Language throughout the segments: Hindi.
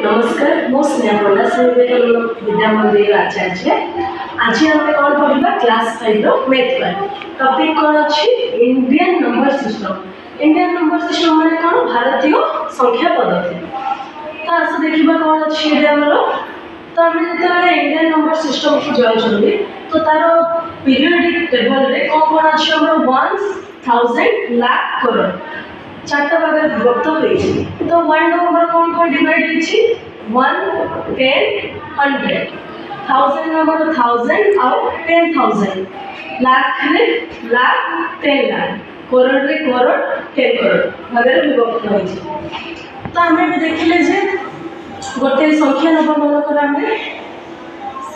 नमस्कार मो स्नेहा पंडा श्री विवेकानंद विद्या मंदिर आचार्य। आज आम कौन पढ़ा क्लास 5 मैथ पर टॉपिक कौन अच्छी Indian number system. Indian number system माने कौन भारतीय संख्या पद्धति। तो आस देखा कौन अच्छी आमर तो आम जो इंडियन नंबर सिस्टम को जाऊँगी तो तार पीरियडिक टेबल में कौन कौन अच्छी आम 1000 लाख करोड़ चार्टा भाग विभक्त हो तो 1 नंबर कौन कौन डिवाइड होती 1 10 100 1000 नंबर 1000 आउ 10000 लाख रे लाख 10 लाख करोड़ रे करोड़ 10 करोड़ भाग विभक्त हो तो आम भी देखिले जे गोटे संख्या नंबर मन कर आम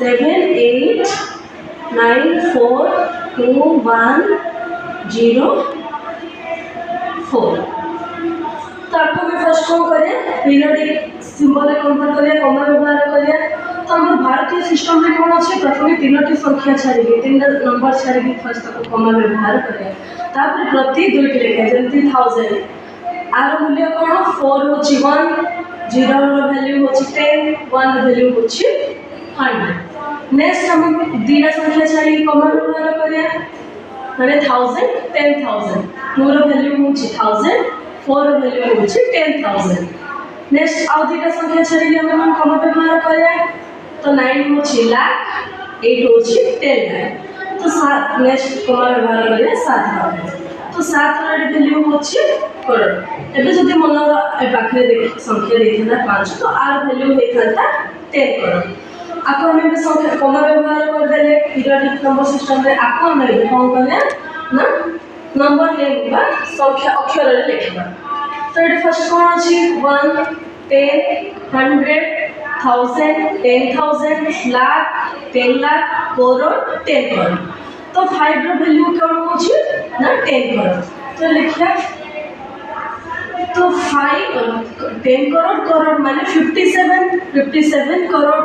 7 8 9 4 2 1 0 4 तो आपको भी फर्स्ट कौन करें पीरियडिक सिंबल कन्वर्ट करिया कमा व्यवहार करिया तो हम भारतीय सिस्टम में कौन अच्छे प्रथम तीनोटी संख्या छाड़ी तीन नंबर छाड़ी फर्स्ट तक कमा व्यवहार करिया तापर प्रति दुईटी लेखा जमती 1000 आर मूल्य कौन 4 होची 1 0 रो वैल्यू होची 10 1 वैल्यू होची 100 नेक्स्ट हम दीटा संख्या छाड़ी कमा व्यवहार करिया माने 1000 10000 2 रो वैल्यू होची 1000 4 वैल्यू होची 10000 नेक्स्ट आउ दीटा संख्या छाड़ी हम कमा व्यवहार करिया तो 9 होची लाख 8 होची 10 लाख तो 7 नेक्स्ट कमा व्यवहार करिया 7 लाख तो 7 रो वैल्यू होची करोड़ एबे जदि मन ए पाखरे देख संख्या देथिना 5 तो आर वैल्यू हेथाता 10 करोड़ आपको हमें संख्या कमा व्यवहार कर देले पीरियडिक नंबर सिस्टम रे आपको हमें कौन करना ना नंबर लेबा संख्या अक्षर रे लिखबा तो ये फर्स्ट कौन अछि 1 10 100 1000 10000 लाख 10 लाख करोड़ 10 करोड़ तो 5 रो वैल्यू कौन होछि ना 10 करोड़ तो लिखिया तो 10 करोड़ करोड़ माने 57 करोड़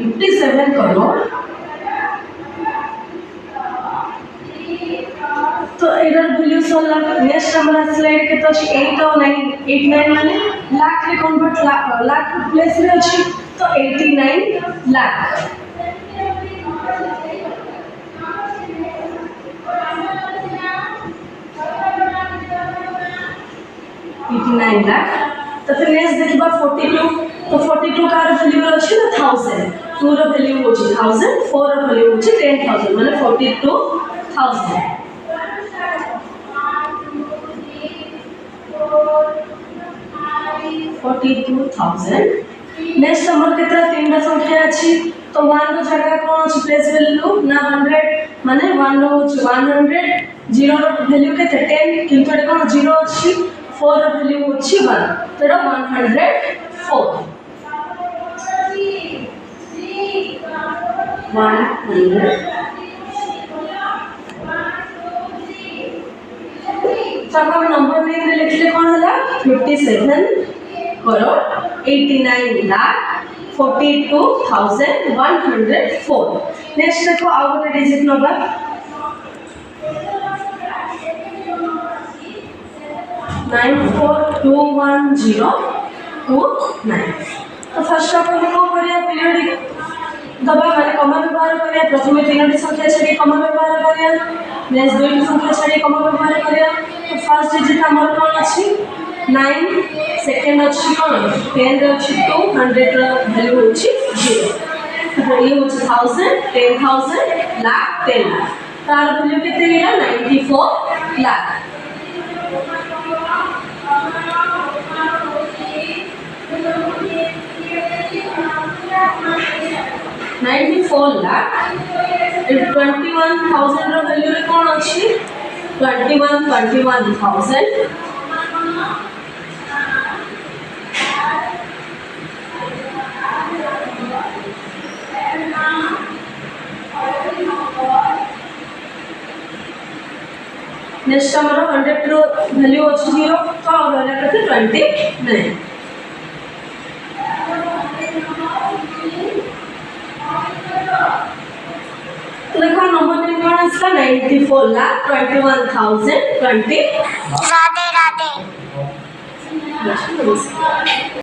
57 करोड़ तो एरर वैल्यू 16 लाख नेक्स्ट हमारा स्लाइड के तो 8 और 9 8 9 माने लाख रे कन्वर्ट लाख प्लेस रे अछि तो 89 लाख तो फिर नेक्स्ट देखिबा 42 तो 42 का वैल्यू अछि ना 1000 2 रो वैल्यू होछि 1000 4 रो वैल्यू होछि 10000 माने 42000 42,000 नेक्स्ट नंबर कितना तीन संख्या अछि तो 1 रो जगह कौन अछि प्लेस वैल्यू ना 100 माने 1 रो 100 0 रो वैल्यू के 10 किंतु एटा कौन 0 अछि 4 रो वैल्यू अछि 1 तो एटा 104 तब हम नंबर में लिखले कौन हला 57 करोड़ 89 लाख 42,104 नेक्स्ट देखो आउ गोटे डिजिट नंबर 94210229 तो फर्स्ट आप को करिया पीरियडिक दबा माने कमा व्यवहार करिया प्रथम तीनोटी संख्या छाड़ी कमा व्यवहार करिया नेक्स्ट दुईटी संख्या छाड़ी कमा व्यवहार करिया तो फर्स्ट डिजिट हमर कोन अछि 9 सेकंड अछि कोन 10 रे अछि 2 100 रो वैल्यू अछि 0 तो ये होछि 1000 10000 लाख 10 लाख तार वैल्यू केते हिला 94 लाख लाख 21,000 रो वैल्यू रे कोन अछि 21,000 नेक्स्ट हमारा 100 रो वैल्यू अछि 0 तो रहला कते 29 देखो नंबर निर्माण इसका 94 लाख 21,020 राधे राधे ଠିକ୍ ଅଛି ନମସ୍କାର।